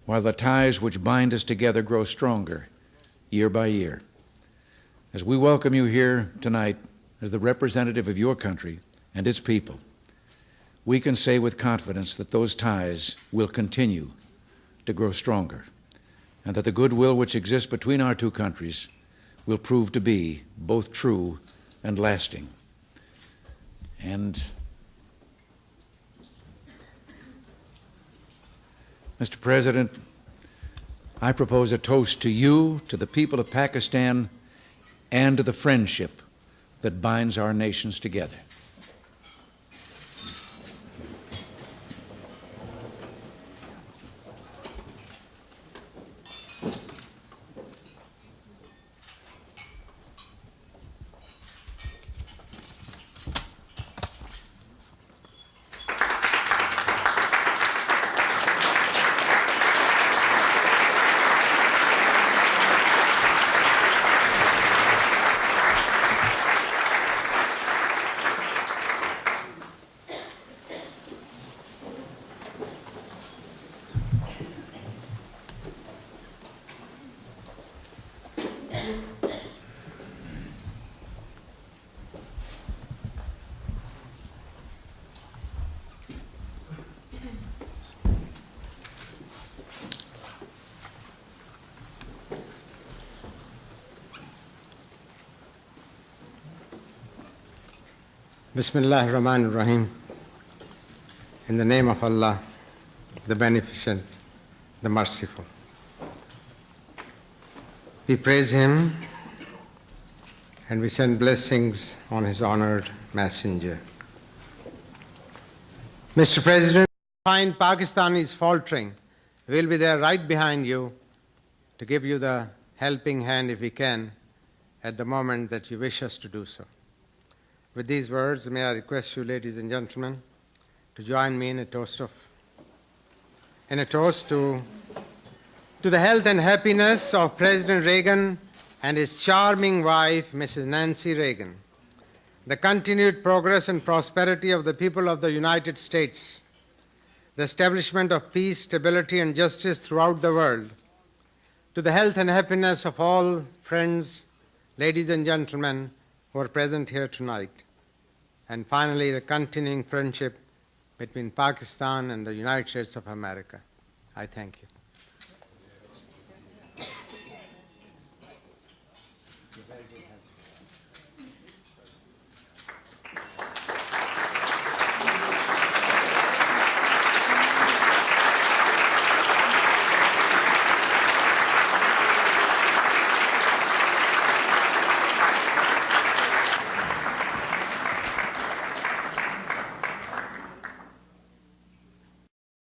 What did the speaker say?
while the ties which bind us together grow stronger year by year. As we welcome you here tonight as the representative of your country and its people, we can say with confidence that those ties will continue to grow stronger, and that the goodwill which exists between our two countries will prove to be both true and lasting. And Mr. President, I propose a toast to you, to the people of Pakistan, and to the friendship that binds our nations together. Bismillah ar-Rahman ar-Rahim. In the name of Allah, the Beneficent, the Merciful. We praise Him and we send blessings on His honored messenger. Mr. President, find Pakistan is faltering. We'll be there right behind you to give you the helping hand if we can at the moment that you wish us to do so. With these words, may I request you, ladies and gentlemen, to join me in a toast to the health and happiness of President Reagan and his charming wife, Mrs. Nancy Reagan, the continued progress and prosperity of the people of the United States, the establishment of peace, stability, and justice throughout the world, to the health and happiness of all friends, ladies and gentlemen, who are present here tonight. And finally, the continuing friendship between Pakistan and the United States of America. I thank you.